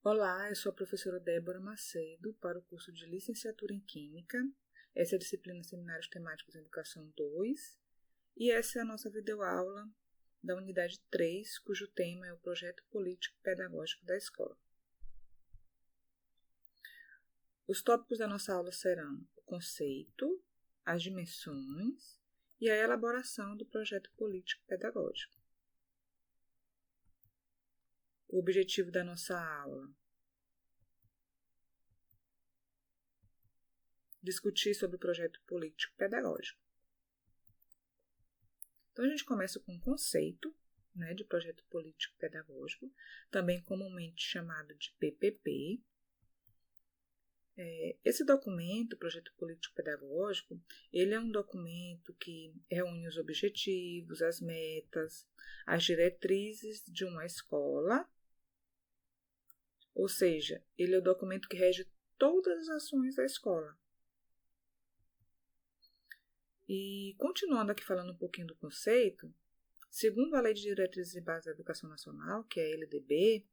Olá, eu sou a professora Débora Macedo, para o curso de Licenciatura em Química. Essa é a disciplina Seminários Temáticos em Educação 2. E essa é a nossa videoaula da unidade 3, cujo tema é o Projeto Político Pedagógico da Escola. Os tópicos da nossa aula serão o conceito, as dimensões e a elaboração do projeto político pedagógico. O objetivo da nossa aula: discutir sobre o projeto político pedagógico. Então, a gente começa com o conceito, de projeto político pedagógico, também comumente chamado de PPP. Esse documento, projeto político pedagógico, ele é um documento que reúne os objetivos, as metas, as diretrizes de uma escola, ou seja, ele é o documento que rege todas as ações da escola. E continuando aqui falando um pouquinho do conceito, segundo a Lei de Diretrizes e Bases da Educação Nacional, que é a LDB,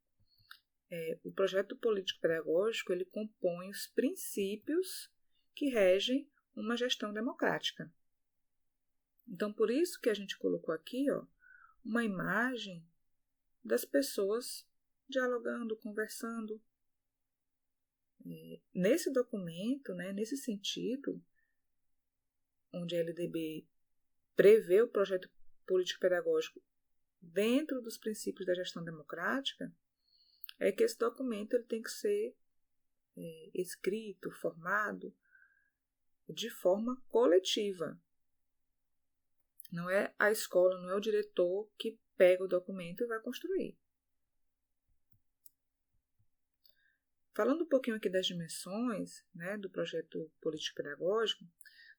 o projeto político pedagógico ele compõe os princípios que regem uma gestão democrática. Então, por isso que a gente colocou aqui uma imagem das pessoas dialogando, conversando. Nesse documento, nesse sentido, onde a LDB prevê o projeto político pedagógico dentro dos princípios da gestão democrática, é que esse documento ele tem que ser escrito, formado de forma coletiva. Não é a escola, não é o diretor que pega o documento e vai construir. Falando um pouquinho aqui das dimensões do projeto político-pedagógico,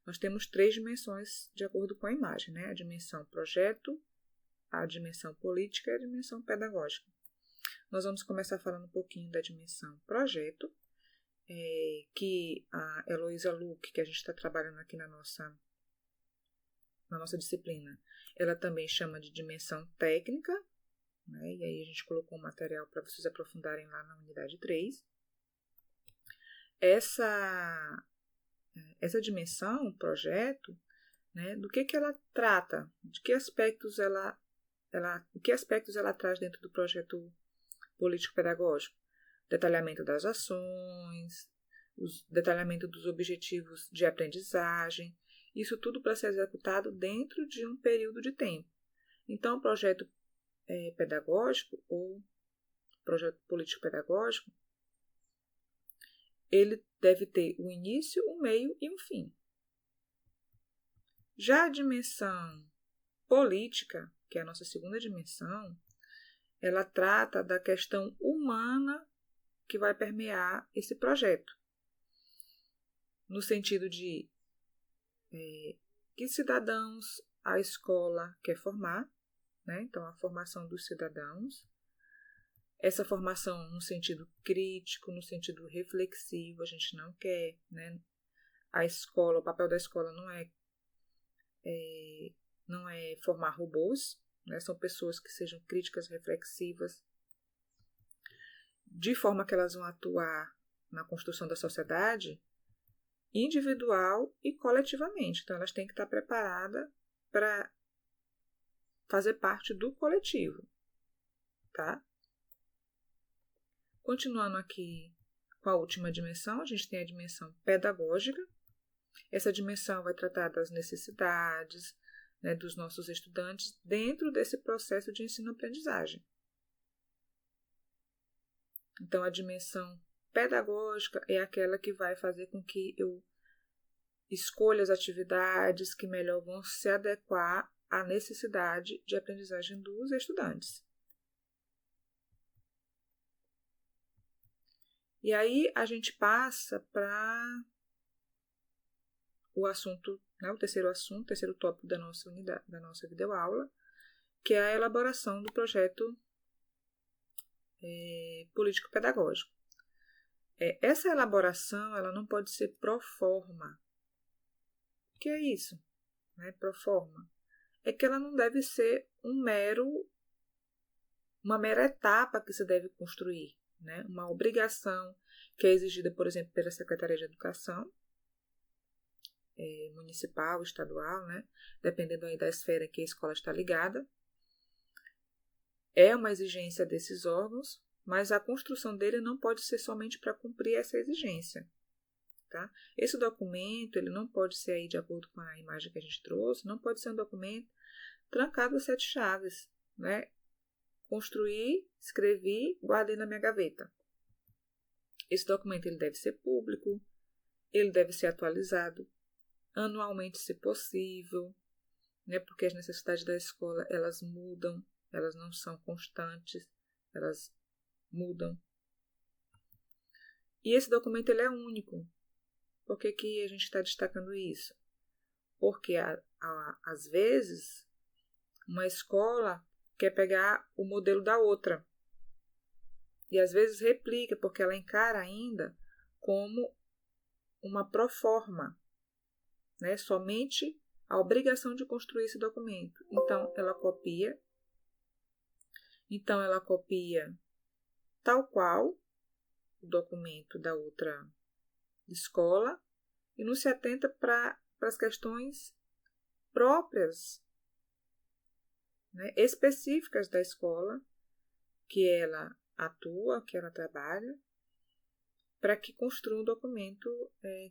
nós temos 3 dimensões de acordo com a imagem, a dimensão projeto, a dimensão política e a dimensão pedagógica. Nós vamos começar falando um pouquinho da dimensão projeto, que a Heloísa Luque, que a gente está trabalhando aqui na nossa disciplina, ela também chama de dimensão técnica, e aí a gente colocou um material para vocês aprofundarem lá na unidade 3. Essa dimensão, projeto, do que ela trata, de que aspectos que aspectos ela traz dentro do projeto político-pedagógico? Detalhamento das ações, detalhamento dos objetivos de aprendizagem, isso tudo para ser executado dentro de um período de tempo. Então, o projeto pedagógico ou projeto político-pedagógico, ele deve ter um início, um meio e um fim. Já a dimensão política, que é a nossa segunda dimensão, ela trata da questão humana que vai permear esse projeto, no sentido de que cidadãos a escola quer formar, então a formação dos cidadãos, essa formação no sentido crítico, no sentido reflexivo, a gente não quer, a escola, o papel da escola não é formar robôs, são pessoas que sejam críticas, reflexivas, de forma que elas vão atuar na construção da sociedade individual e coletivamente. Então, elas têm que estar preparadas para fazer parte do coletivo, tá? Continuando aqui com a última dimensão, a gente tem a dimensão pedagógica. Essa dimensão vai tratar das necessidades dos nossos estudantes dentro desse processo de ensino-aprendizagem. Então, a dimensão pedagógica é aquela que vai fazer com que eu escolha as atividades que melhor vão se adequar à necessidade de aprendizagem dos estudantes. E aí a gente passa para o assunto, o terceiro tópico da nossa unidade, da nossa videoaula, que é a elaboração do projeto político-pedagógico. Essa elaboração ela não pode ser pro forma. O que é isso? Pro forma. É que ela não deve ser uma mera etapa que se deve construir. né? Uma obrigação que é exigida, por exemplo, pela Secretaria de Educação, municipal, estadual, né? Dependendo aí da esfera que a escola está ligada. É uma exigência desses órgãos, mas a construção dele não pode ser somente para cumprir essa exigência. Tá? Esse documento ele não pode ser, aí, de acordo com a imagem que a gente trouxe, não pode ser um documento trancado a 7 chaves. Né? Construí, escrevi, guardei na minha gaveta. Esse documento ele deve ser público, ele deve ser atualizado anualmente, se possível, né? Porque as necessidades da escola elas mudam, elas não são constantes, elas mudam. E esse documento ele é único. Por que a gente está destacando isso? Porque, às vezes, uma escola quer pegar o modelo da outra. E, às vezes, replica, porque ela encara ainda como uma proforma, né? Somente a obrigação de construir esse documento. Então, ela copia tal qual o documento da outra escola e não se atenta para as questões próprias, né, específicas da escola que ela atua, que ela trabalha, para que construa um documento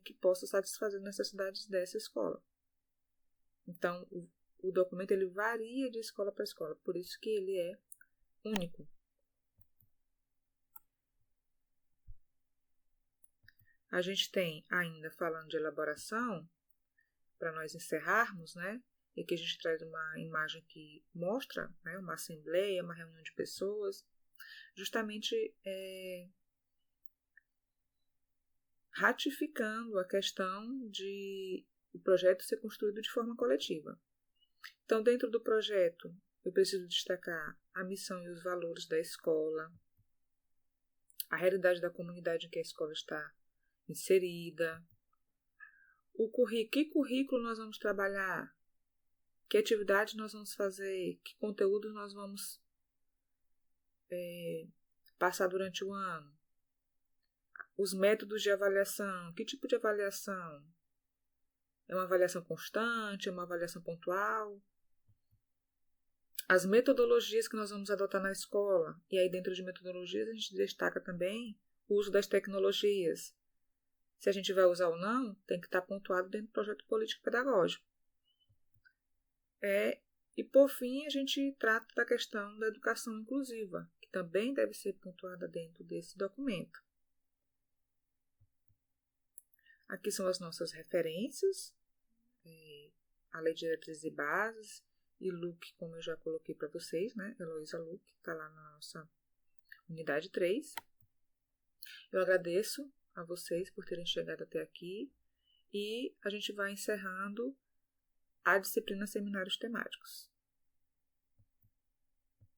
que possa satisfazer as necessidades dessa escola. Então, o documento ele varia de escola para escola, por isso que ele é único. A gente tem ainda, falando de elaboração, para nós encerrarmos, né? E aqui a gente traz uma imagem que mostra, né, uma assembleia, uma reunião de pessoas, justamente ratificando a questão de o projeto ser construído de forma coletiva. Então, dentro do projeto, eu preciso destacar a missão e os valores da escola, a realidade da comunidade em que a escola está inserida, que currículo nós vamos trabalhar, que atividades nós vamos fazer, que conteúdos nós vamos passar durante o ano, os métodos de avaliação, que tipo de avaliação? É uma avaliação constante, é uma avaliação pontual? As metodologias que nós vamos adotar na escola, e aí dentro de metodologias a gente destaca também o uso das tecnologias. Se a gente vai usar ou não, tem que estar pontuado dentro do projeto político-pedagógico. E, por fim, a gente trata da questão da educação inclusiva, que também deve ser pontuada dentro desse documento. Aqui são as nossas referências, a Lei de Diretrizes e Bases, e Luque, como eu já coloquei para vocês, né? Heloísa Luque, está lá na nossa unidade 3. Eu agradeço a vocês por terem chegado até aqui e a gente vai encerrando a disciplina Seminários Temáticos.